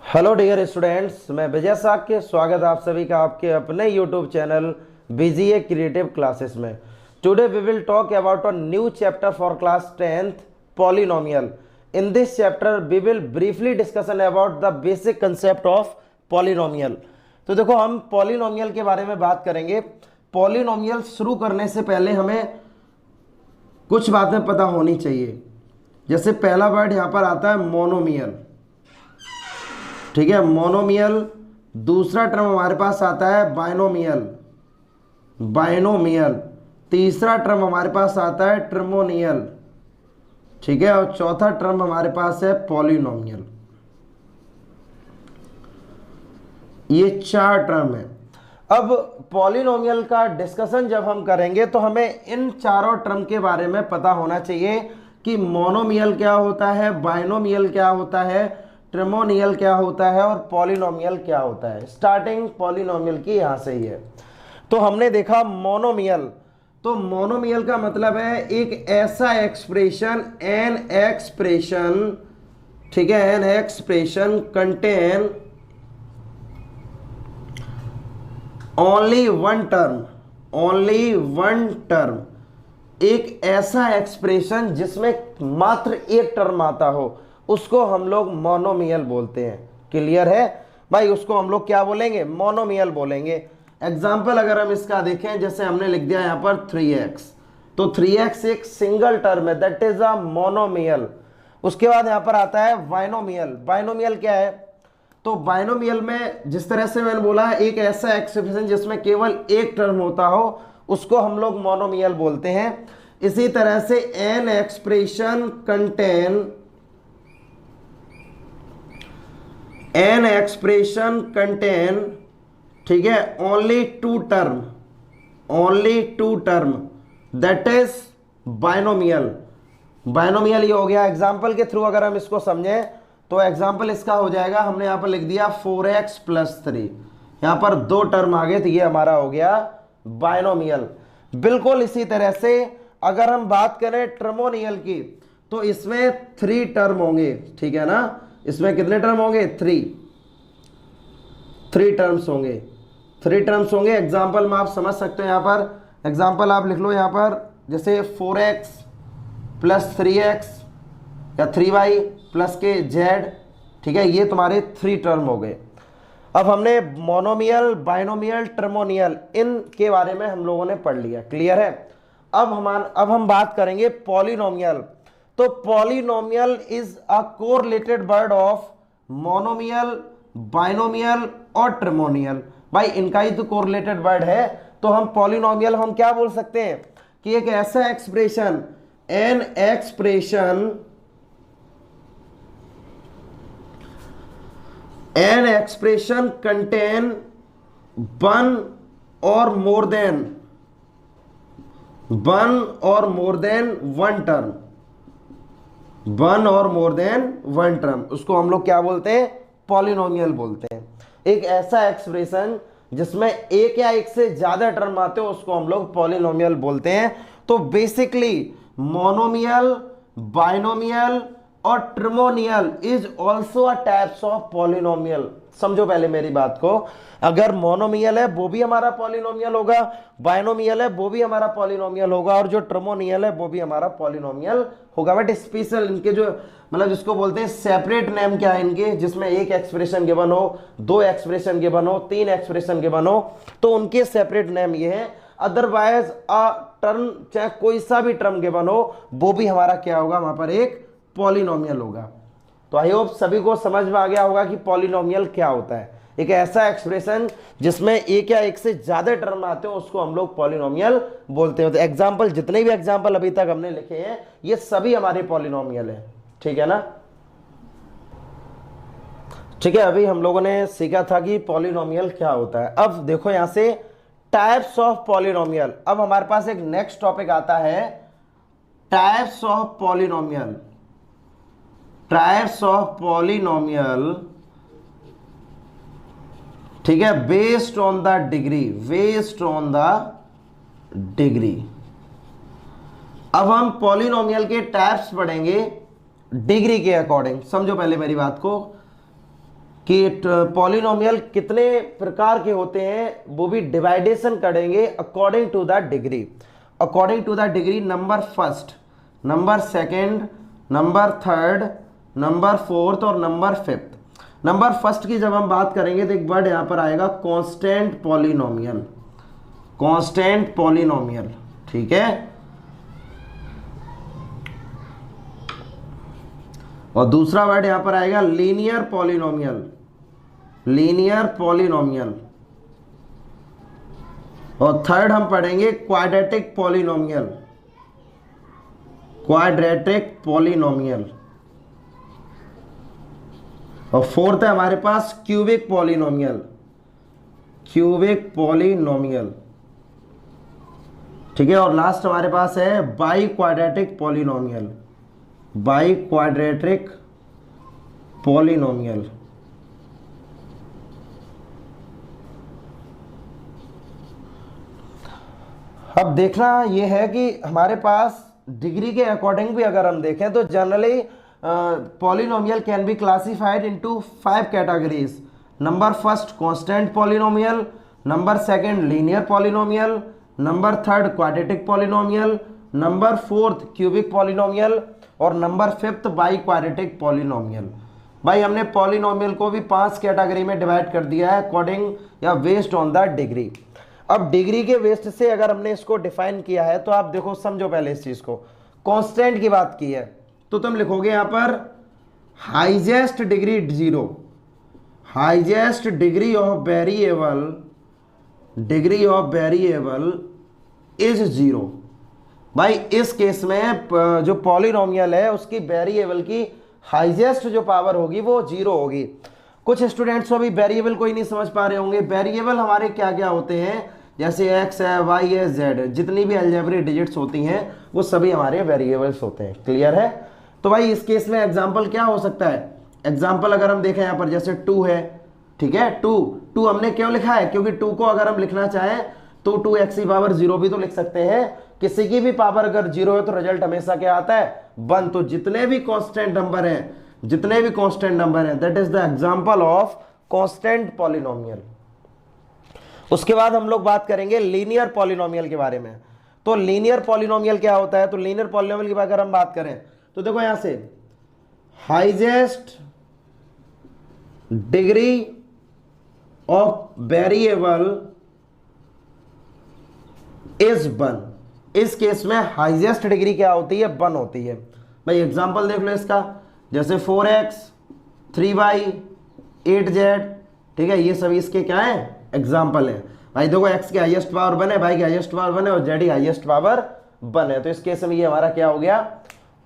Hello dear students, मैं विजय साक्य स्वागत आप सभी का आपके अपने YouTube channel BGA creative classes में। Today we will talk about a new chapter for class 10th polynomial. In this chapter we will briefly discussion about the basic concept of polynomial. तो देखो, हम पॉलिनोमियल के बारे में बात करेंगे। Polynomial शुरू करने से पहले हमें कुछ बातें पता होनी चाहिए। जैसे पहला वर्ड यहाँ पर आता है मोनोमियल, ठीक है, मोनोमियल। दूसरा टर्म हमारे पास आता है बाइनोमियल, बाइनोमियल। तीसरा टर्म हमारे पास आता है ट्रिमोनियल, ठीक है, और चौथा टर्म हमारे पास है पॉलिनोमियल। ये चार टर्म है। अब पॉलिनोमियल का डिस्कशन जब हम करेंगे तो हमें इन चारों टर्म के बारे में पता होना चाहिए कि मोनोमियल क्या होता है, बाइनोमियल क्या होता है, ट्रिमोनियल क्या होता है और पॉलिनोमियल क्या होता है। स्टार्टिंग पॉलिनोमियल की यहां से ही है। तो हमने देखा मोनोमियल। तो मोनोमियल का मतलब है एक ऐसा एक्सप्रेशन, एन एक्सप्रेशन, ठीक है, N expression contain only one term, only one term. एक ऐसा एक्सप्रेशन जिसमें मात्र एक टर्म आता हो उसको हम लोग मोनोमियल बोलते हैं। क्लियर है भाई? उसको हम लोग क्या बोलेंगे? मोनोमियल बोलेंगे। एग्जाम्पल अगर हम इसका देखें, जैसे हमने लिख दिया यहाँ पर 3x, तो 3x एक सिंगल टर्म है, दैट इज अ मोनोमियल। उसके बाद यहाँ पर आता है बाइनोमियल। बाइनोमियल क्या है? तो बाइनोमियल में जिस तरह से मैंने बोला है, एक ऐसा एक्सप्रेशन जिसमें केवल एक टर्म होता हो उसको हम लोग मोनोमियल बोलते हैं। इसी तरह से an expression contain, an expression contain, ठीक है, only two term, only two term, that is binomial. Binomial ये हो गया। एग्जाम्पल के थ्रू अगर हम इसको समझें तो एग्जाम्पल इसका हो जाएगा, हमने यहां पर लिख दिया 4x + 3, यहां पर दो टर्म आ गए तो ये हमारा हो गया बाइनोमियल। बिल्कुल इसी तरह से अगर हम बात करें ट्रिमोनियल की तो इसमें 3 टर्म होंगे, ठीक है ना। इसमें कितने टर्म होंगे? 3 टर्म्स होंगे, 3 टर्म्स होंगे। एग्जाम्पल में आप समझ सकते हो। यहाँ पर एग्जाम्पल आप लिख लो, यहाँ पर जैसे 4x + 3x या 3y + के z, ठीक है, ये तुम्हारे 3 टर्म हो गए। अब हमने मोनोमियल, बाइनोमियल, ट्रिमोनियल इन के बारे में हम लोगों ने पढ़ लिया। क्लियर है? अब हम बात करेंगे पॉलिनोमियल। तो polynomial is a correlated word of monomial, binomial और ट्रिमोनियल। भाई इनका ही तो कोरिलेटेड वर्ड है। तो हम पॉलिनोमियल हम क्या बोल सकते हैं कि एक ऐसा expression, an expression, an expression contain one or more than one term, one or more than one term, उसको हम लोग क्या बोलते हैं? पॉलिनोमियल बोलते हैं। एक ऐसा एक्सप्रेशन जिसमें एक या एक से ज्यादा टर्म आते हो उसको हम लोग पॉलिनोमियल बोलते हैं। तो बेसिकली मोनोमियल, बाइनोमियल और trinomial is also a types of polynomial. समझो पहले मेरी बात को। अगर मोनोमियल है वो भी हमारा पॉलिनोमियल होगा, बाइनोमियल है वो भी हमारा पॉलिनोमियल होगा, और जो ट्रिमोनियल है वो भी हमारा पॉलिनोमियल होगा। बट स्पेशल इनके जो मतलब जिसको बोलते हैं सेपरेट नेम क्या है इनके, जिसमें एक एक्सप्रेशन गिवन हो, 2 एक्सप्रेशन गिवन हो, 3 एक्सप्रेशन गिवन हो, तो उनके सेपरेट नेम ये है। अदरवाइज अ टर्म, चाहे कोई सा भी टर्म गिवन हो, वो भी हमारा क्या होगा? वहां पर एक पॉलिनोमियल होगा। तो आई होप सभी को समझ में आ गया होगा कि पॉलिनोमियल क्या होता है। एक ऐसा एक्सप्रेशन जिसमें एक या एक से ज्यादा टर्म आते हो उसको हम लोग पॉलिनोमियल बोलते हैं। तो एग्जांपल, जितने भी एग्जांपल अभी तक हमने लिखे हैं ये सभी हमारे पॉलिनोमियल है, ठीक है ना। ठीक है, अभी हम लोगों ने सीखा था कि पॉलिनोमियल क्या होता है। अब देखो यहां से टाइप्स ऑफ पॉलिनोमियल। अब हमारे पास एक नेक्स्ट टॉपिक आता है, types of polynomial. Types of polynomial, ठीक है, based on the degree, based on the degree. अब हम पॉलिनोमियल के टाइप्स पढ़ेंगे डिग्री के अकॉर्डिंग। समझो पहले मेरी बात को कि पॉलिनोमियल कितने प्रकार के होते हैं, वो भी डिवाइडेशन करेंगे according to the degree. According to the degree, number first, number second, number third, number fourth और नंबर फिफ्थ। नंबर फर्स्ट की जब हम बात करेंगे तो एक वर्ड यहां पर आएगा कांस्टेंट पॉलिनोमियल। कांस्टेंट पॉलिनोमियल, ठीक है। और दूसरा वर्ड यहां पर आएगा लीनियर पॉलिनोमियल। Linear polynomial. और थर्ड हम पढ़ेंगे क्वाड्रेटिक पॉलिनोमियल। Quadratic polynomial. और फोर्थ है हमारे पास क्यूबिक पॉलिनोमियल। क्यूबिक पॉलिनोमियल, ठीक है। और लास्ट हमारे पास है by quadratic polynomial. By quadratic polynomial. अब देखना यह है कि हमारे पास डिग्री के अकॉर्डिंग भी अगर हम देखें तो generally polynomial can be classified into 5 categories. Number first constant polynomial, number second linear polynomial, number third quadratic polynomial, number fourth cubic polynomial और number fifth biquadratic polynomial. भाई हमने पॉलिनोमियल को भी 5 कैटेगरी में डिवाइड कर दिया है according या बेस्ड ऑन द डिग्री। अब डिग्री के बेस्ड से अगर हमने इसको डिफाइन किया है तो आप देखो, समझो पहले इस चीज को। कांस्टेंट की बात की है तो तुम लिखोगे यहां पर highest degree 0, highest degree of variable, degree of variable is 0। भाई इस केस में जो पॉलिनोमियल है उसकी वेरिएबल की हाईएस्ट जो पावर होगी वो 0 होगी। कुछ स्टूडेंट्स अभी वेरिएबल को ही नहीं समझ पा रहे होंगे। वेरिएबल हमारे क्या क्या होते हैं, जैसे x है, y है, z है, जितनी भी अलजेब्रिक डिजिट्स होती हैं वो सभी हमारे वेरिएबल्स होते हैं। क्लियर है? तो भाई इस केस में एग्जांपल क्या हो सकता है? एग्जांपल अगर हम देखें यहाँ पर जैसे 2 है, ठीक है। 2 हमने क्यों लिखा है? क्योंकि 2 को अगर हम लिखना चाहें तो 2x की पावर 0 भी तो लिख सकते हैं। किसी की भी पावर अगर 0 है तो रिजल्ट हमेशा क्या आता है? 1। तो जितने भी कांस्टेंट नंबर हैं, जितने भी कांस्टेंट नंबर हैं, that is the example of constant polynomial. उसके बाद हम लोग बात करेंगे लीनियर पॉलिनोमियल के बारे में। तो लीनियर पॉलिनोमियल क्या होता है? तो लीनियर पॉलिनोमियल की बात अगर हम बात करें तो देखो यहां से highest degree of variable is 1। इस केस में हाईएस्ट डिग्री क्या होती है? 1 होती है। भाई एग्जांपल देख लो इसका, जैसे 4x, 3y, 8z, ठीक है। ये सभी इसके क्या है? एग्जाम्पल है। भाई देखो x की हाईएस्ट पावर 1 है, y की हाईएस्ट पावर 1 है और z की हाईएस्ट पावर 1 है। तो इस केस में ये हमारा क्या हो गया?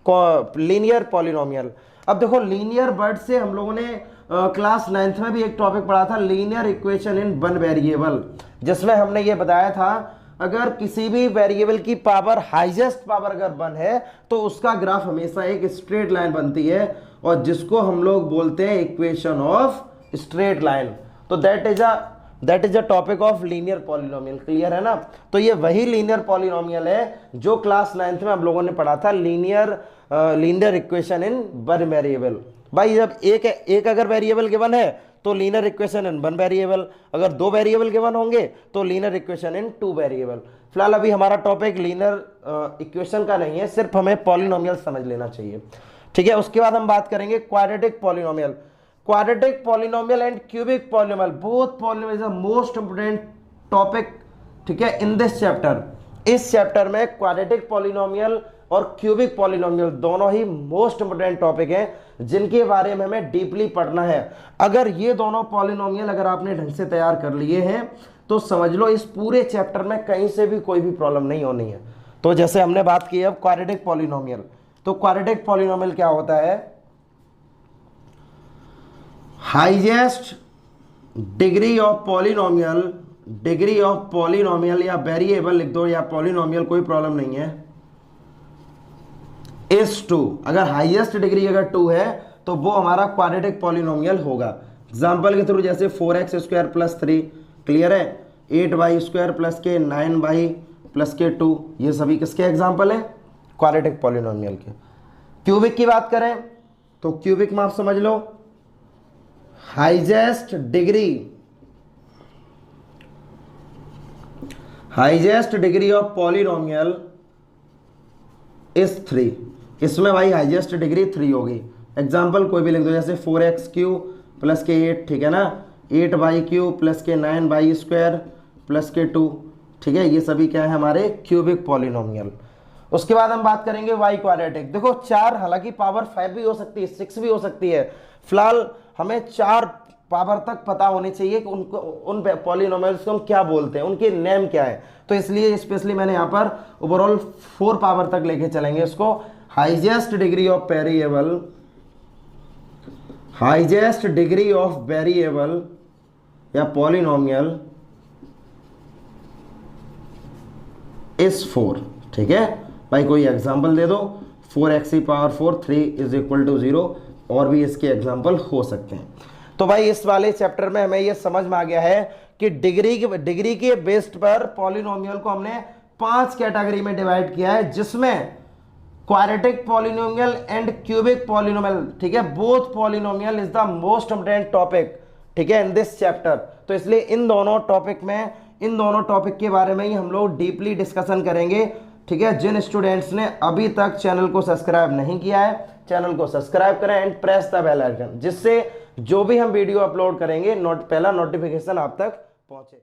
Linear polynomial. अब देखो लीनियर वर्ड से हम लोगों ने क्लास 9th में भी एक टॉपिक पढ़ा था, लीनियर इक्वेशन इन 1 वेरिएबल, जिसमें हमने ये बताया था अगर किसी भी वेरिएबल की पावर हाईएस्ट पावर अगर 1 है तो उसका ग्राफ हमेशा एक स्ट्रेट लाइन बनती है और जिसको हम लोग बोलते हैं इक्वेशन ऑफ स्ट्रेट लाइन। तो that is a topic of linear polynomial. Clear है ना? तो ये वही लीनियर पॉलिनोमियल है जो क्लास 9th में हम लोगों ने पढ़ा था, लीनियर इक्वेशन इन 1 वेरिएबल। भाई जब एक अगर वेरिएबल गिवन है तो लीनियर इक्वेशन इन 1 वेरिएबल, अगर 2 वेरिएबल गिवन होंगे तो लीनियर इक्वेशन इन 2 वेरिएबल। फिलहाल अभी हमारा टॉपिक लीनियर इक्वेशन का नहीं है, सिर्फ हमें पॉलिनोमियल समझ लेना चाहिए, ठीक है। उसके बाद हम बात करेंगे quadratic polynomial. Quadratic polynomial and cubic polynomial, both polynomial is the most important topic, ठीक है, इन दिस चैप्टर। इस चैप्टर में क्वाड्रेटिक पॉलिनोमियल और क्यूबिक पॉलिनोमियल दोनों ही मोस्ट इंपोर्टेंट टॉपिक हैं जिनके बारे में हमें डीपली पढ़ना है। अगर ये दोनों पॉलिनोमियल अगर आपने ढंग से तैयार कर लिए हैं तो समझ लो इस पूरे चैप्टर में कहीं से भी कोई भी प्रॉब्लम नहीं होनी है। तो जैसे हमने बात की अब क्वाड्रेटिक पॉलिनोमियल, तो क्वाड्रेटिक पॉलिनोमियल क्या होता है? Highest degree of polynomial, degree of polynomial या वेरिएबल लिख दो या पॉलिनोमियल, कोई प्रॉब्लम नहीं है, इज 2। अगर हाईएस्ट डिग्री अगर 2 है तो वो हमारा क्वाड्रेटिक पॉलिनोमियल होगा। एग्जांपल के थ्रू जैसे 4x स्क्वायर प्लस 3, क्लियर है, 8y स्क्वायर प्लस के 9y प्लस के 2, ये सभी किसके एग्जांपल है? क्वाड्रेटिक पॉलिनोमियल के। क्यूबिक की बात करें तो क्यूबिक में आप समझ लो highest degree of polynomial is 3। इसमें भाई हाईएस्ट डिग्री 3 होगी। एग्जाम्पल कोई भी लिख दो, जैसे 4x³ प्लस के 8, ठीक है ना, 8y³ प्लस के 9y² प्लस के 2, ठीक है, ये सभी क्या है हमारे क्यूबिक पॉलिनोमियल। उसके बाद हम बात करेंगे y क्वाड्रेटिक। देखो 4, हालांकि पावर 5 भी हो सकती है, 6 भी हो सकती है, फिलहाल हमें 4 पावर तक पता होनी चाहिए कि उनको, उन पॉलिनोमियल्स को हम क्या बोलते हैं, उनके नेम क्या है। तो इसलिए स्पेशली मैंने यहाँ पर ओवरऑल 4 पावर तक लेके चलेंगे इसको। हाईएस्ट डिग्री ऑफ वेरिएबल या पॉलिनोमियल इज 4, ठीक है भाई। कोई एग्जांपल दे दो, 4x⁴ 3 इज इक्वल टू 0, और भी इसके एग्जांपल हो सकते हैं। तो भाई इस वाले चैप्टर में हमें ये समझ में आ गया है कि डिग्री के बेस्ड पर पॉलिनोमियल को हमने 5 कैटेगरी में डिवाइड किया है, जिसमें quadratic polynomial and cubic polynomial, ठीक है, both polynomial is the most important topic, ठीक है, इन दिस चैप्टर। तो इसलिए इन दोनों टॉपिक के बारे में ही हम लोग डीपली डिस्कशन करेंगे, ठीक है। जिन स्टूडेंट्स ने अभी तक चैनल को सब्सक्राइब नहीं किया है, चैनल को सब्सक्राइब करें and press the bell icon, जिससे जो भी हम वीडियो अपलोड करेंगे पहला नोटिफिकेशन आप तक पहुंचे।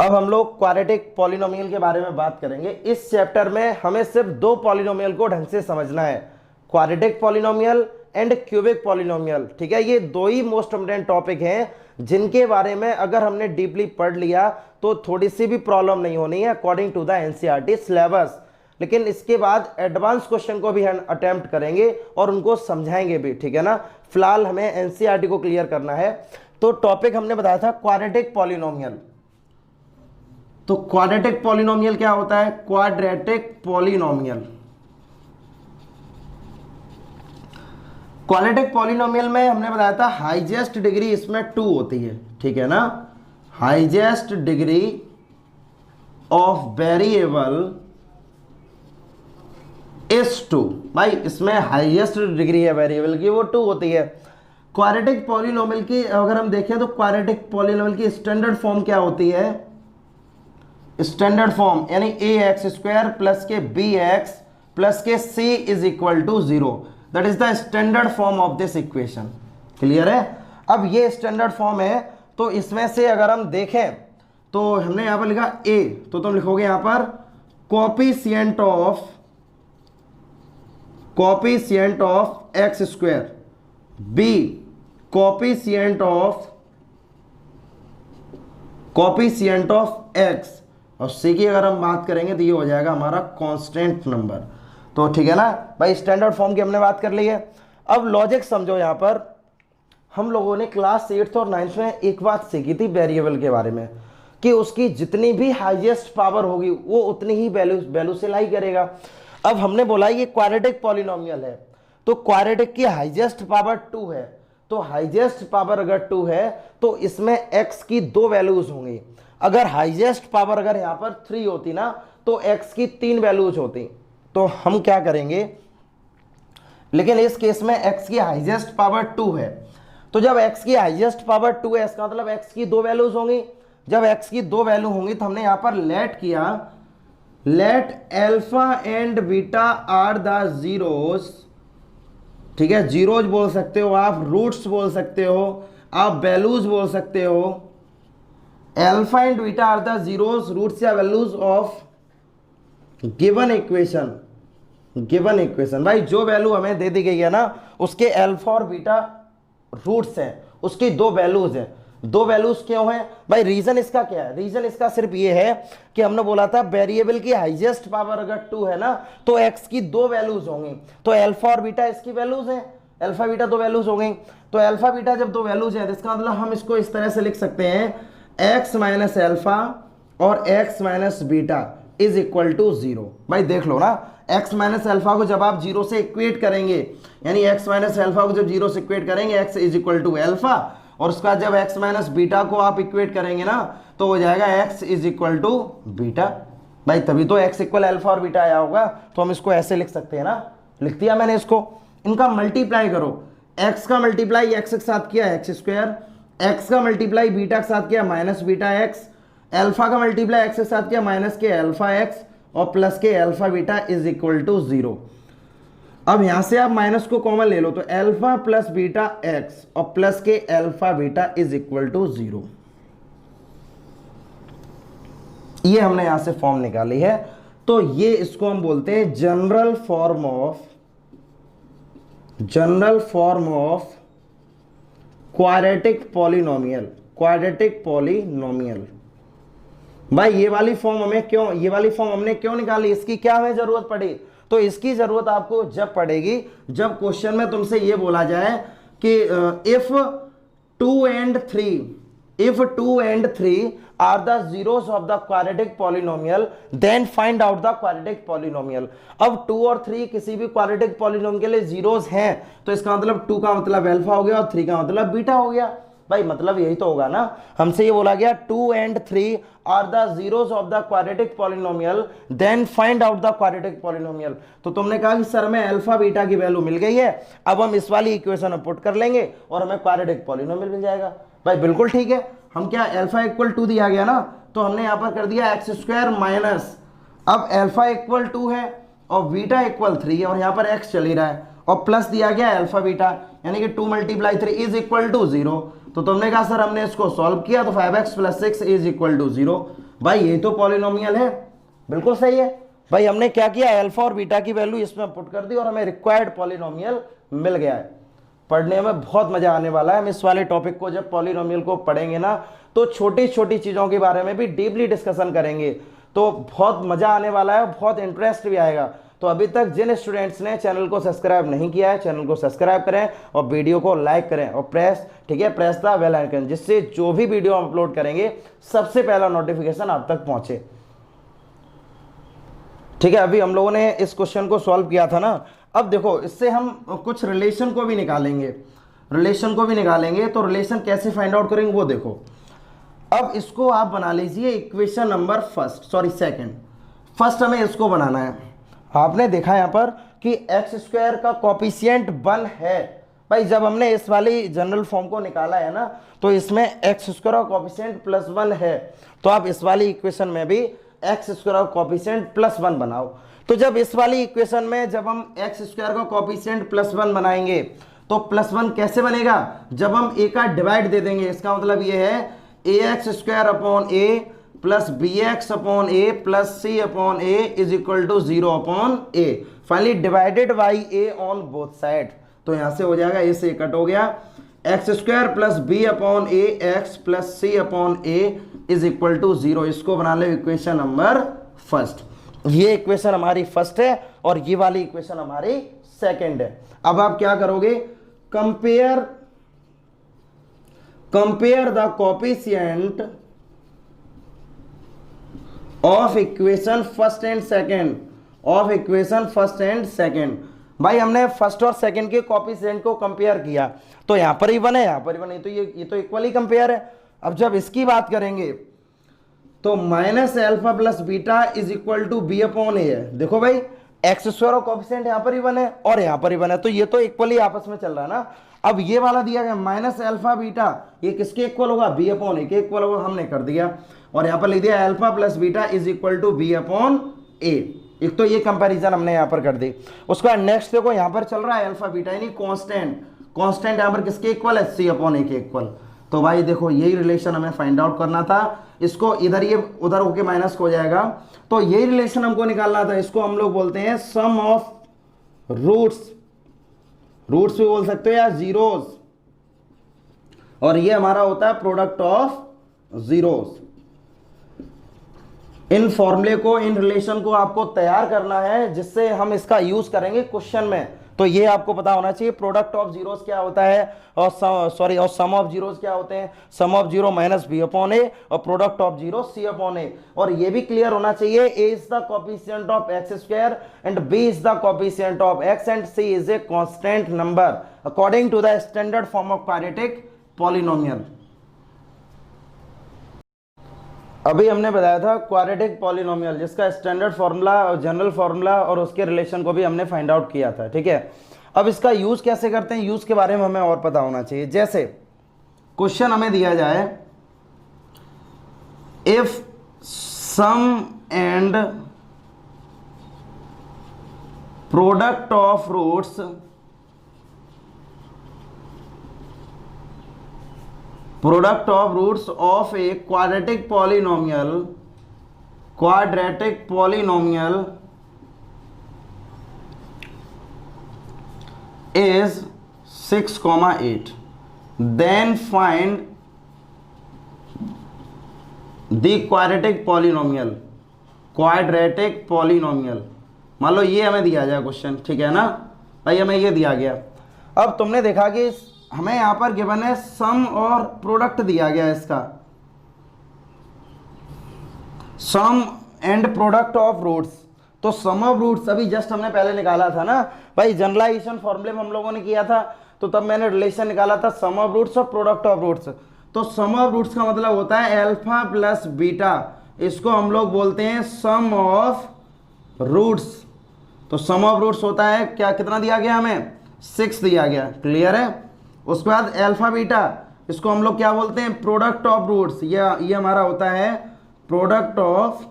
अब हम लोग क्वाड्रेटिक पॉलिनोमियल के बारे में बात करेंगे। इस चैप्टर में हमें सिर्फ 2 पॉलिनोमियल को ढंग से समझना है, quadratic polynomial and cubic polynomial, ठीक है। ये 2 ही मोस्ट इंपोर्टेंट टॉपिक हैं, जिनके बारे में अगर हमने डीपली पढ़ लिया तो थोड़ी सी भी प्रॉब्लम नहीं होनी है according to the NCERT syllabus. लेकिन इसके बाद एडवांस क्वेश्चन को भी हम अटेम्प्ट करेंगे और उनको समझाएंगे भी, ठीक है ना। फिलहाल हमें एनसीईआरटी को क्लियर करना है। तो टॉपिक हमने बताया था क्वाड्रेटिक पॉलिनोमियल। तो क्वाड्रेटिक पॉलिनोमियल क्या होता है? क्वाड्रेटिक पॉलिनोमियल में हमने बताया था हाईएस्ट डिग्री इसमें 2 होती है, ठीक है ना। Highest degree of variable is 2। भाई इसमें हाईएस्ट डिग्री है वेरिएबल की, वो 2 होती है। क्वाड्रेटिक पॉलिनोमियल की अगर हम देखें तो क्वाड्रेटिक पॉलिनोमियल की स्टैंडर्ड फॉर्म क्या होती है? स्टैंडर्ड फॉर्म यानी ax² प्लस के bx प्लस के c is equal to 0, that is the standard form of this equation. Clear है? अब ये स्टैंडर्ड फॉर्म है, तो इसमें से अगर हम देखें तो हमने यहां पर लिखा a, तो तुम लिखोगे यहां पर coefficient of x², b coefficient of x, और c की अगर हम बात करेंगे तो ये हो जाएगा हमारा कांस्टेंट नंबर। तो ठीक है ना भाई, स्टैंडर्ड फॉर्म की हमने बात कर ली है। अब लॉजिक समझो। यहाँ पर हम लोगों ने क्लास 8th और 9th में एक बात सीखी थी वेरिएबल के बारे में, कि उसकी जितनी भी हाईएस्ट पावर होगी वो उतनी ही वैल्यू से लाई करेगा। अब हमने बोला ये क्वाड्रेटिक पॉलिनोमियल है, तो क्वाड्रेटिक की हाईएस्ट पावर 2 है, तो हाईएस्ट पावर अगर 2 है तो इसमें x की 2 वैल्यूज होंगी। अगर हाईएस्ट पावर अगर यहां पर 3 होती ना तो x की 3 वैल्यूज होती। तो हम क्या करेंगे, लेकिन इस केस में x की हाईएस्ट पावर 2 है, तो जब x की हाईएस्ट पावर 2 है इसका मतलब x की 2 वैल्यूज होंगी। जब x की 2 वैल्यू होंगी तो हमने यहां पर लेट किया, let alpha and beta are the zeros, ठीक है। जीरोज बोल सकते हो आप, रूट्स बोल सकते हो आप, वैल्यूज बोल सकते हो। Alpha and beta are the zeros, roots या वैल्यूज ऑफ गिवन इक्वेशन। भाई जो वैल्यू हमें दे दी गई है ना उसके अल्फा और बीटा रूट्स हैं, उसकी 2 वैल्यूज हैं। 2 वैल्यूज क्यों हैं भाई? रीजन इसका क्या है? रीजन इसका सिर्फ ये है कि हमने बोला था वेरिएबल की हाईएस्ट पावर अगर 2 है ना तो x की 2 वैल्यूज होंगी, तो अल्फा और बीटा इसकी वैल्यूज हैं, अल्फा बीटा 2 वैल्यूज हो गई। तो अल्फा बीटा जब 2 वैल्यूज है तो इसका मतलब हम इसको इस तरह से लिख सकते हैं, x माइनस अल्फा और x minus beta is equal to 0। भाई देख लो ना, x माइनस अल्फा को जब आप 0 से इक्वेट करेंगे, यानी x माइनस अल्फा को जब 0 से इक्वेट करेंगे x is equal to alpha, और उसका जब x माइनस बीटा को आप इक्वेट करेंगे ना तो हो जाएगा x is equal to beta. भाई तभी तो x इक्वल अल्फा और बीटा आया होगा, तो हम इसको ऐसे लिख सकते हैं ना, लिख दिया मैंने इसको। इनका मल्टीप्लाई करो, एक्स का मल्टीप्लाई एक्स के साथ किया एक्स स्क्वायर, एक्स का मल्टीप्लाई बीटा के साथ किया माइनस बीटा एक्स, एल्फा का मल्टीप्लाई एक्स के साथ किया माइनस के एल्फा एक्स और प्लस के alpha beta is equal to 0। अब यहां से आप माइनस को कॉमन ले लो तो एल्फा प्लस बीटा एक्स और प्लस के alpha beta is equal to 0। ये हमने यहां से फॉर्म निकाली है। तो ये इसको हम बोलते हैं general form of quadratic polynomial. भाई ये वाली फॉर्म हमने क्यों निकाली, इसकी क्या हमें जरूरत पड़ी? तो इसकी जरूरत आपको जब पड़ेगी जब क्वेश्चन में तुमसे ये बोला जाए कि if 2 and 3 are the zeros of the quadratic polynomial then find out the quadratic polynomial। अब 2 और 3 किसी भी quadratic polynomial के लिए zeros हैं तो इसका मतलब 2 का मतलब अल्फा हो गया और 3 का मतलब बीटा हो गया। भाई मतलब यही तो होगा ना, हमसे ये बोला गया 2 and 3 are the zeros of the quadratic polynomial then find out the quadratic polynomial। तो तुमने कहा कि सर हमें अल्फा बीटा की वैल्यू मिल गई है, अब हम इस वाली इक्वेशन में पुट कर लेंगे और हमें क्वाड्रेटिक पॉलिनोमियल मिल जाएगा। भाई बिल्कुल ठीक है, हम क्या अल्फा इक्वल 2 दिया गया ना तो हमने यहां पर कर दिया एक्स स्क्वायर माइनस, अब अल्फा इक्वल 2 है और बीटा इक्वल 3 है और यहां पर एक्स चल ही रहा है और प्लस दिया गया अल्फा बीटा यानी कि 2 × 3 इज इक्वल टू 0। तो तुमने कहा सर हमने इसको सॉल्व किया तो 5x + 6 इज इक्वल टू 0। भाई ये तो पॉलिनोमियल है, बिल्कुल सही है। भाई हमने क्या किया, अल्फा और बीटा की वैल्यू इसमें पुट कर दी और हमें रिक्वायर्ड पॉलिनोमियल मिल गया है। पढ़ने में बहुत मजा आने वाला है। हम इस वाले टॉपिक को जब पॉलिनोमियल को पढ़ेंगे ना तो छोटी छोटी चीजों के बारे में भी डीपली डिस्कशन करेंगे, तो बहुत मजा आने वाला है, बहुत इंटरेस्ट भी आएगा। तो अभी तक जिन स्टूडेंट्स ने चैनल को सब्सक्राइब नहीं किया है चैनल को सब्सक्राइब करें और वीडियो को लाइक करें और प्रेस द बेल आइकन, जिससे जो भी वीडियो हम अपलोड करेंगे सबसे पहला नोटिफिकेशन आप तक पहुंचे। ठीक है, अभी हम लोगों ने इस क्वेश्चन को सॉल्व किया था ना। अब देखो इससे हम कुछ रिलेशन को भी निकालेंगे, तो रिलेशन कैसे फाइंड आउट करेंगे वो देखो। अब इसको आप बना लीजिए इक्वेशन नंबर सेकंड। फर्स्ट हमें इसको बनाना है। आपने देखा यहां पर कि एक्स स्क्वायर का कॉफिशिएंट 1 है। भाई जब हमने इस वाली जनरल फॉर्म को निकाला है ना तो इसमें एक्स स्क्वायर का कॉफिशिएंट +1 है, तो आप इस वाली इक्वेशन में भी एक्स स्क्वायर का कॉफिशिएंट +1 बनाओ। तो जब इस वाली इक्वेशन में जब हम एक्स स्क्वायर का कॉफिशिएंट +1 बनाएंगे तो +1 कैसे बनेगा, जब हम a का डिवाइड दे देंगे। इसका मतलब ये है ax² plus bx upon a plus c upon a is equal to 0/a। Finally divided by a on both side, तो यहां से हो जाएगा a से कट हो गया x² plus b upon a x plus c upon a is equal to 0। इसको बना ले इक्वेशन नंबर फर्स्ट। ये इक्वेशन हमारी फर्स्ट है और ये वाली इक्वेशन हमारी सेकंड है। अब आप क्या करोगे, compare the coefficient of equation first and second. भाई हमने फर्स्ट और सेकंड के कोएफिशिएंट को कंपेयर किया तो यहां पर ही 1 है, यहां पर ही 1 है, तो ये तो इक्वली कंपेयर है। अब जब इसकी बात करेंगे तो -α + beta is equal to b/a है। देखो भाई एक्स स्क्वायर और कोएफिशिएंट यहां पर ही 1 है और यहां पर ही 1 है, तो ये तो इक्वली आपस में चल रहा है ना। अब ये वाला दिया गया -α बीटा, ये किसके इक्वल होगा, b/a के इक्वल होगा, हमने कर दिया। और यहां पर लिख दिया alpha plus beta is equal to b/a। एक तो ये कंपैरिजन हमने यहां पर कर दी। उसके बाद नेक्स्ट देखो यहां पर चल रहा है अल्फा बीटा यानी कांस्टेंट यहां पर किसके इक्वल है, c/a के इक्वल। तो भाई देखो यही रिलेशन हमें फाइंड आउट करना था। इसको इधर ये उधर होके माइनस हो जाएगा, तो यही रिलेशन हमको निकालना था। इसको हम लोग बोलते हैं सम ऑफ रूट्स भी बोल सकते हो या जीरोस, और ये हमारा होता है प्रोडक्ट ऑफ जीरोस। इन फॉर्मूले को, इन रिलेशन को आपको तैयार करना है जिससे हम इसका यूज करेंगे क्वेश्चन में। तो ये आपको पता होना चाहिए प्रोडक्ट ऑफ जीरोस क्या होता है और सम ऑफ जीरोस क्या होते हैं। सम ऑफ जीरो -b/a और प्रोडक्ट ऑफ जीरो c/a। और ये भी क्लियर होना चाहिए a is the coefficient of x² and b is the coefficient of x and c is a constant number according to the standard form of quadratic polynomial. अभी हमने बताया था quadratic polynomial जिसका स्टैंडर्ड फार्मूला और general formula और उसके relation को भी हमने फाइंड आउट किया था। ठीक है, अब इसका यूज कैसे करते हैं, यूज के बारे में हमें और पता होना चाहिए। जैसे क्वेश्चन हमें दिया जाए, if sum and product of roots of a quadratic polynomial is 6, 8, then find the quadratic polynomial। मान लो ये हमें दिया जाए क्वेश्चन, ठीक है ना भाई, हमें ये दिया गया। अब तुमने देखा कि हमें यहां पर गिवन है सम और प्रोडक्ट दिया गया है इसका, सम एंड प्रोडक्ट ऑफ रूट्स। तो सम ऑफ रूट्स अभी जस्ट हमने पहले निकाला था ना भाई, जनरलाइजेशन फॉर्मूले में हम लोगों ने किया था, तो तब मैंने रिलेशन निकाला था सम ऑफ रूट्स और प्रोडक्ट ऑफ रूट्स। तो सम ऑफ रूट्स का मतलब होता है अल्फा प्लस बीटा, इसको हम लोग बोलते हैं सम ऑफ रूट्स। तो सम ऑफ रूट्स होता है क्या, कितना दिया गया हमें, 6 दिया गया, क्लियर है। उसके बाद अल्फा बीटा, इसको हम लोग क्या बोलते हैं, प्रोडक्ट ऑफ रूट्स। ये हमारा होता है प्रोडक्ट ऑफ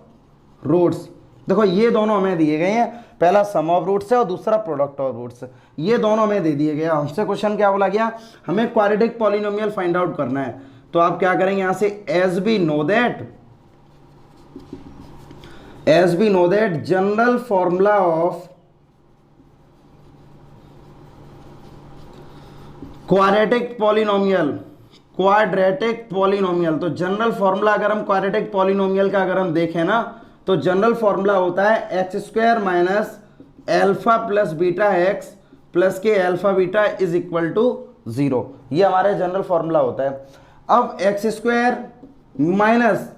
रूट्स। देखो ये दोनों हमें दिए गए हैं, पहला सम ऑफ रूट्स है और दूसरा प्रोडक्ट ऑफ रूट्स, ये दोनों हमें दे दिए गए। हमसे क्वेश्चन क्या बोला गया, हमें क्वाड्रेटिक पॉलिनोमियल फाइंड आउट करना है। तो आप क्या करेंगे, यहां से as we know that general formula of quadratic polynomial. तो जनरल फॉर्मूला अगर हम क्वाड्रेटिक पॉलिनोमियल का अगर हम देखें ना, तो जनरल फॉर्मूला होता है x² minus alpha plus beta x plus के alpha beta is equal to 0। ये हमारे जनरल फॉर्मूला होता है। अब x² minus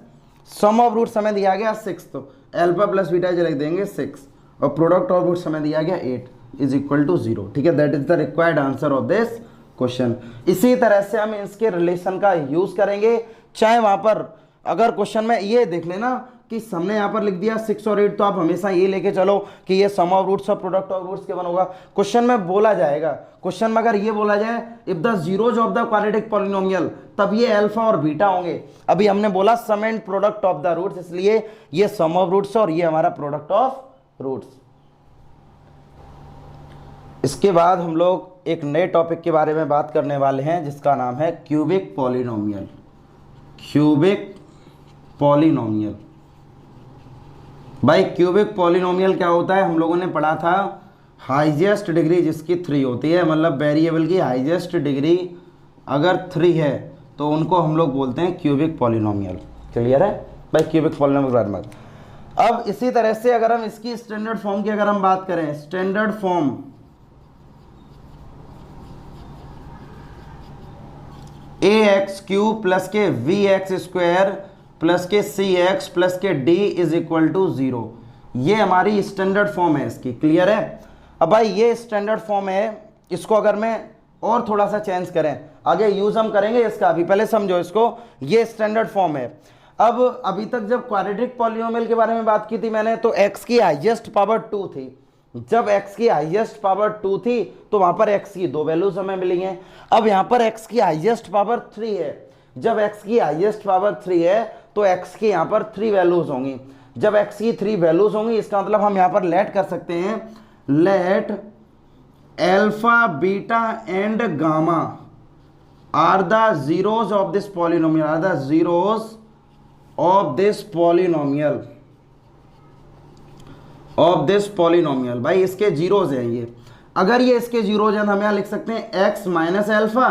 sum of roots हमें दिया गया 6, तो एल्फा प्लस बीटा लिख देंगे 6, और प्रोडक्ट ऑफ रूट्स हमें दिया गया 8 इज इक्वल टू 0, ठीक है। That is the required answer of this question. इसी तरह से हम इसके रिलेशन का यूज करेंगे, चाहे वहां पर अगर क्वेश्चन में ये देख लेना कि हमने यहां पर लिख दिया 6 और 8, तो आप हमेशा ये लेके चलो कि ये सम ऑफ रूट्स और प्रोडक्ट ऑफ रूट्स केवल होगा। क्वेश्चन में बोला जाएगा, क्वेश्चन में अगर ये बोला जाए if the zeros of the quadratic polynomial, तब ये अल्फा और बीटा होंगे। अभी हमने बोला sum and product of the roots, इसलिए ये सम ऑफ रूट्स और ये हमारा प्रोडक्ट ऑफ रूट्स। इसके बाद हम लोग एक नए टॉपिक के बारे में बात करने वाले हैं जिसका नाम है क्यूबिक पॉलिनोमियल। भाई क्यूबिक पॉलिनोमियल क्या होता है, हम लोगों ने पढ़ा था हाईएस्ट डिग्री जिसकी 3 होती है, मतलब वेरिएबल की हाईएस्ट डिग्री अगर 3 है तो उनको हम लोग बोलते हैं क्यूबिक पॉलिनोमियल। क्लियर है भाई क्यूबिक पॉलिनोमियल बारे में। अब इसी तरह से अगर हम इसकी स्टैंडर्ड फॉर्म की अगर हम बात करें, स्टैंडर्ड फॉर्म ax³ प्लस के vx² प्लस के cx प्लस के d इज इक्वल टू 0, ये हमारी स्टैंडर्ड फॉर्म है इसकी। क्लियर है। अब भाई ये स्टैंडर्ड फॉर्म है, इसको अगर मैं और थोड़ा सा चेंज करें, आगे यूज हम करेंगे इसका, अभी पहले समझो इसको। ये स्टैंडर्ड फॉर्म है। अब अभी तक जब क्वाड्रेटिक पॉलिनोमियल के बारे में बात की थी मैंने, तो x की हाईएस्ट पावर 2 थी। जब x की हाईएस्ट पावर 2 थी तो वहां पर x की 2 वैल्यूज हमें मिली हैं। अब यहां पर x की हाईएस्ट पावर 3 है। जब x की हाईएस्ट पावर 3 है तो x की यहां पर 3 वैल्यूज होंगी। जब x की 3 वैल्यूज होंगी, इसका मतलब हम यहां पर लेट कर सकते हैं, let alpha beta and gamma are the zeros of this polynomial, are the zeros of this polynomial. भाई इसके जीरोज हैं ये। अगर ये इसके जीरोज हैं तो हम यहां लिख सकते हैं x माइनस अल्फा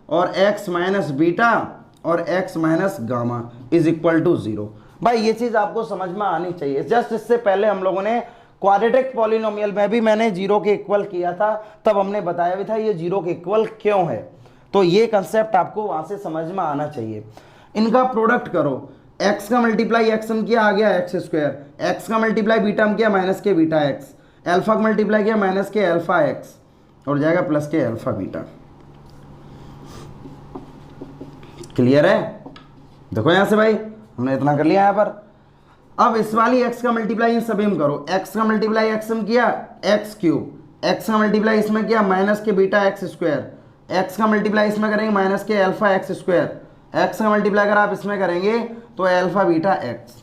और x माइनस बीटा और x minus gamma is equal to 0। भाई ये चीज आपको समझ में आनी चाहिए। जस्ट इससे पहले हम लोगों ने क्वाड्रेटिक पॉलिनोमियल में भी मैंने 0 के इक्वल किया था, तब हमने बताया भी था ये 0 के इक्वल क्यों है। तो ये कंसेप्ट आपको वहां से समझ में आना चाहिए। इनका प्रोडक्ट करो, x का मल्टीप्लाई x हम किया, आ गया x², x का मल्टीप्लाई बीटा हम किया माइनस के बीटा x, अल्फा का मल्टीप्लाई किया माइनस के अल्फा x और जाएगा प्लस के अल्फा बीटा। क्लियर है। देखो यहां से भाई हमने इतना कर लिया यहां पर। अब इस वाली x का मल्टीप्लाई इन सभी में करो, x का मल्टीप्लाई x हम किया x³ एक्स का मल्टीप्लाई इसमें किया माइनस के बीटा एक्स स्क्वायर, एक्स का मल्टीप्लाई इसमें करेंगे माइनस के अल्फा एक्स स्क्वायर, एक्स का मल्टीप्लाई अगर आप इसमें करेंगे तो अल्फा बीटा एक्स।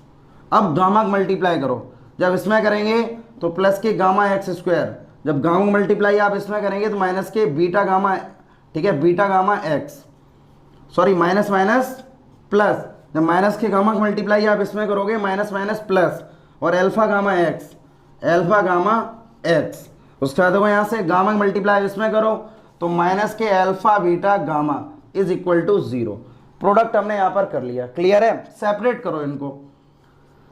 अब गामा का मल्टीप्लाई करो, जब इसमें करेंगे तो प्लस के गामा एक्स स्क्वायर, जब गामा का मल्टीप्लाई आप इसमें करेंगे तो माइनस के बीटा गामा, ठीक है, beta gamma x, sorry minus minus plus, जब माइनस के गामा का मल्टीप्लाई आप इसमें करोगे माइनस माइनस प्लस, और alpha gamma x, alpha gamma x. उसके बाद देखो यहाँ से गामा का मल्टीप्लाई इसमें करो तो माइनस के alpha beta gamma is equal to 0। Product हमने यहाँ पर कर लिया, क्लियर है। सेपरेट करो इनको,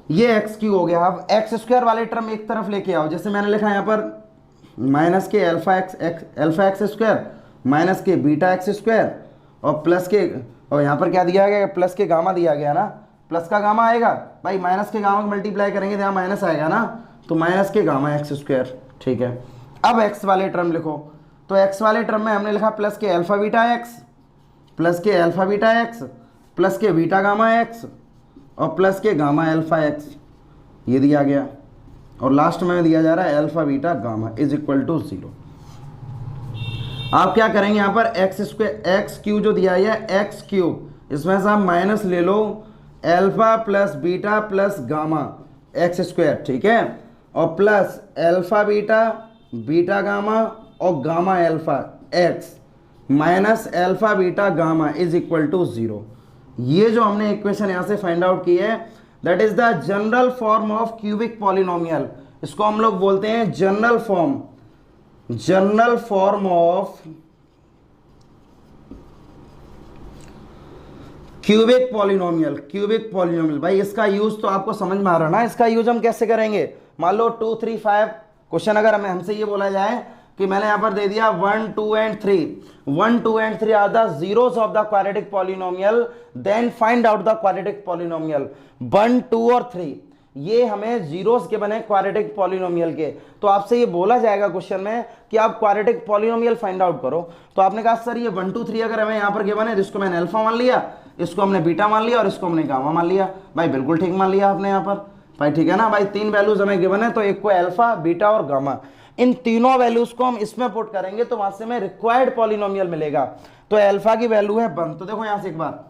ये एक्स क्यू हो गया। अब एक्स स्क्वायर वाले टर्म एक तरफ लेके आओ, जैसे मैंने लिखा यहाँ पर माइनस के अल्फा एक्स स्क्वायर माइनस के बीटा एक्स स्क्वायर और प्लस के, और यहाँ पर क्या दिया गया, प्लस के गामा दिया गया ना, प्लस का गामा आएगा भाई, माइनस के गामा को मल्टीप्लाई करेंगे तो यहाँ माइनस आएगा ना, तो माइनस के गामा एक्स स्क्वायर, ठीक है। अब एक्स वाले टर्म लिखो, तो एक्स वाले टर्म में हमने लिखा प्लस के अल्फा बीटा एक्स, प्लस के अल्फा बीटा एक्स, प्लस के बीटा गामा एक्स और प्लस के गामा अल्फा एक्स, ये दिया गया, और लास्ट में दिया जा रहा है alpha beta gamma is equal to 0। आप क्या करेंगे यहाँ पर एक्स स्क्वायर एक्स क्यू जो दिया है एक्स क्यूब, इसमें से आप माइनस ले लो alpha plus beta plus gamma x square, ठीक है, और plus alpha beta beta gamma और gamma alpha x minus alpha beta gamma is equal to 0। ये जो हमने इक्वेशन यहाँ से फाइंड आउट की है that is the general form of cubic polynomial. इसको हम लोग बोलते हैं general form, general form of cubic polynomial. Cubic polynomial भाई इसका यूज तो आपको समझ में आ रहा है ना। इसका यूज हम कैसे करेंगे, मान लो 2 3 5 क्वेश्चन अगर हमें हमसे ये बोला जाए कि मैंने यहां पर दे दिया 1 2 and 3, 1 2 and 3 are the zeros of the quadratic polynomial, then find out the quadratic polynomial. 1 2 और 3 ये हमें जीरोस के बने क्वाड्रेटिक पॉलिनोमियल के, तो आपसे ये बोला जाएगा क्वेश्चन में कि आप क्वाड्रेटिक पॉलिनोमियल फाइंड आउट करो। तो आपने कहा सर ये 1 2 3 अगर हमें यहाँ पर गिवन है, जिसको मैंने अल्फा मान लिया, इसको हमने बीटा मान लिया और इसको हमने गामा मान लिया। भाई बिल्कुल ठीक मान लिया आपने यहाँ पर भाई, ठीक है ना भाई। 3 वैल्यूज हमें गिवन है, तो एक को अल्फा बीटा और गामा, इन तीनों वैल्यूज को हम इसमें पुट करेंगे तो वहां से हमें रिक्वायर्ड पॉलिनोमियल मिलेगा। तो अल्फा की वैल्यू है 1, तो देखो यहां से एक बार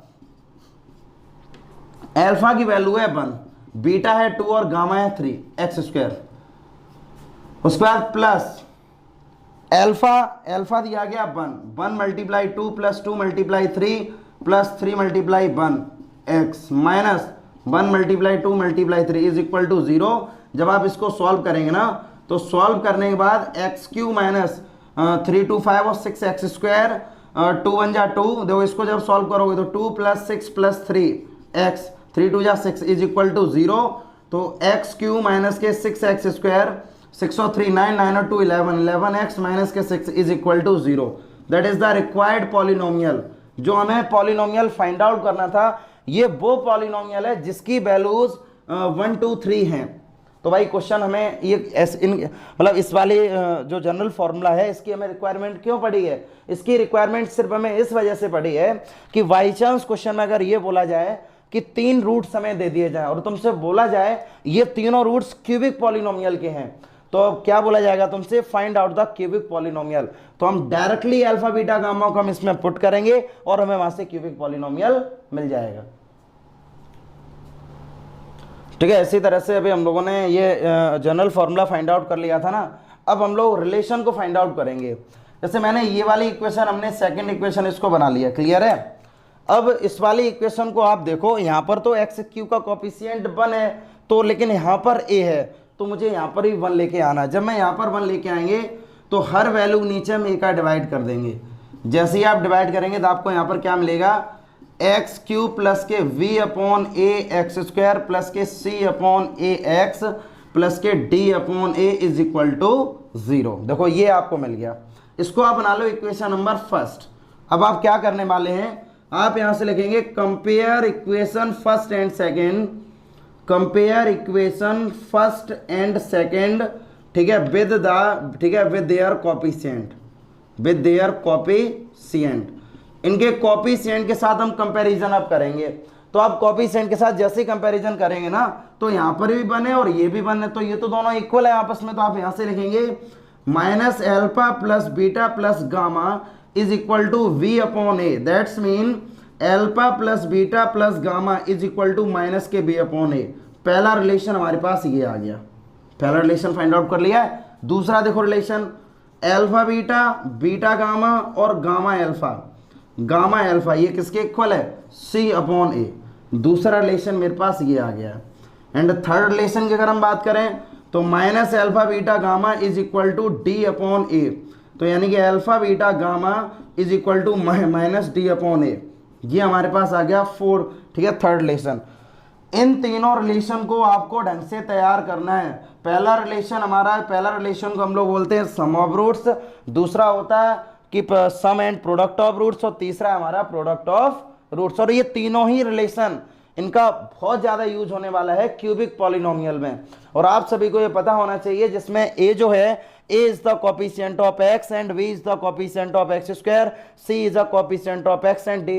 अल्फा की वैल्यू है 1, बीटा है 2 और गामा है 3 एक्स स्क्वायर। उसके बाद प्लस अल्फा दिया गया 1 multiply 2 plus 2 multiply 3 plus 3 multiply 1 x minus 1 multiply 2 multiply 3 is equal to 0। जब आप इसको सॉल्व करेंगे ना, तो सॉल्व करने के बाद एक्स क्यू माइनस 3 2 5 और 6 एक्स स्क्वायर, 2 1 जा 2, देखो इसको जब सॉल्व करोगे तो 2 प्लस 6 प्लस 3 एक्स, 3 2 जा 6 इज इक्वल टू 0। तो एक्स क्यू माइनस के 6 एक्स स्क्वायर, 6 और 3 9, 9 और 2 11, 11 एक्स माइनस के 6 is equal to 0। That is the required polynomial. जो हमें पॉलिनोमियल फाइंड आउट करना था, ये वो पॉलिनोमियल है जिसकी वैल्यूज 1 2 3 हैं। तो भाई क्वेश्चन हमें ये मतलब इस वाले जो जनरल फॉर्मूला है इसकी हमें रिक्वायरमेंट क्यों पड़ी है, इसकी रिक्वायरमेंट सिर्फ हमें इस वजह से पड़ी है कि बाई चांस क्वेश्चन में अगर ये बोला जाए कि 3 रूट्स हमें दे दिए जाए और तुमसे बोला जाए ये तीनों रूट्स क्यूबिक पॉलिनोमियल के हैं, तो क्या बोला जाएगा तुमसे, find out the cubic polynomial. तो हम डायरेक्टली अल्फा बीटा गामा को हम इसमें पुट करेंगे और हमें वहां से क्यूबिक पॉलिनोमियल मिल जाएगा। ठीक है, इसी तरह से अभी हम लोगों ने ये जनरल फॉर्मूला फाइंड आउट कर लिया था ना। अब हम लोग रिलेशन को फाइंड आउट करेंगे। जैसे मैंने ये वाली इक्वेशन, हमने सेकंड इक्वेशन इसको बना लिया, क्लियर है। अब इस वाली इक्वेशन को आप देखो, यहाँ पर तो एक्स क्यू का कोफिशिएंट 1 है, तो लेकिन यहाँ पर ए है, तो मुझे यहाँ पर भी 1 लेके आना। जब मैं यहाँ पर 1 लेके आएंगे तो हर वैल्यू नीचे हम ए का डिवाइड कर देंगे। जैसे ही आप डिवाइड करेंगे तो आपको यहाँ पर क्या मिलेगा, एक्स क्यू प्लस के b upon a x square plus के c upon a x plus के d upon a is equal to 0। देखो ये आपको मिल गया। इसको आप बना लो इक्वेशन नंबर फर्स्ट। अब आप क्या करने वाले हैं, आप यहां से लिखेंगे compare equation first and second, compare equation first and second, ठीक है, विद द, ठीक है, with their coefficient, with their coefficient, इनके कोफिशिएंट के साथ हम कंपैरिजन अब करेंगे। तो आप कोफिशिएंट के साथ जैसे ही कंपैरिजन करेंगे ना, तो यहाँ पर भी 1 है और ये भी 1 है, तो ये तो दोनों इक्वल है आपस में। तो आप यहाँ से लिखेंगे minus alpha plus beta plus gamma is equal to b upon a, that's mean alpha plus beta plus gamma is equal to minus के बी अपॉन ए। पहला रिलेशन हमारे पास ये आ गया, पहला रिलेशन फाइंड आउट कर लिया है। दूसरा देखो relation alpha beta, beta gamma और गामा एल्फा, गामा एल्फा ये किसके इक्वल है, सी अपॉन ए। दूसरा रिलेशन मेरे पास ये आ गया। एंड थर्ड रिलेशन की अगर हम बात करें तो minus alpha beta gamma is equal to D upon A, तो यानी कि alpha beta gamma is equal to minus D upon A, ये हमारे पास आ गया 4, ठीक है, थर्ड रिलेशन। इन तीनों रिलेशन को आपको ढंग से तैयार करना है। पहला रिलेशन हमारा, पहला रिलेशन को हम लोग बोलते हैं सम ऑफ रूट्स, दूसरा होता है कि सम एंड प्रोडक्ट ऑफ रूट्स, और तीसरा हमारा प्रोडक्ट ऑफ रूट्स। और ये तीनों ही रिलेशन इनका बहुत ज़्यादा यूज होने वाला है क्यूबिक पॉलिनोमियल में। और आप सभी को ये पता होना चाहिए जिसमें ए जो है, a is the coefficient of x and v is the coefficient of x square, c is a coefficient of x and d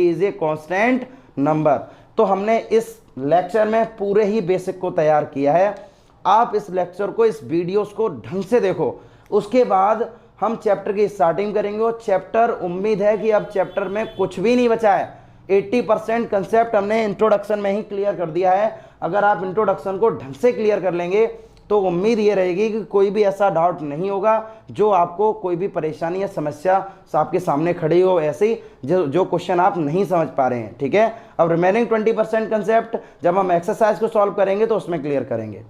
is a constant number। तो हमने इस लेक्चर में पूरे ही बेसिक को तैयार किया है। आप इस लेक्चर को, इस वीडियोस को ढंग से देखो, उसके बाद हम चैप्टर की स्टार्टिंग करेंगे। और चैप्टर, उम्मीद है कि अब चैप्टर में कुछ भी नहीं बचा है, 80% कंसेप्ट हमने इंट्रोडक्शन में ही क्लियर कर दिया है। अगर आप इंट्रोडक्शन को ढंग से क्लियर कर लेंगे तो उम्मीद ये रहेगी कि कोई भी ऐसा डाउट नहीं होगा जो आपको कोई भी परेशानी या समस्या आपके सामने खड़ी हो, ऐसी जो क्वेश्चन आप नहीं समझ पा रहे हैं, ठीक है। अब रिमेनिंग 20% कंसेप्ट जब हम एक्सरसाइज को सॉल्व करेंगे तो उसमें क्लियर करेंगे।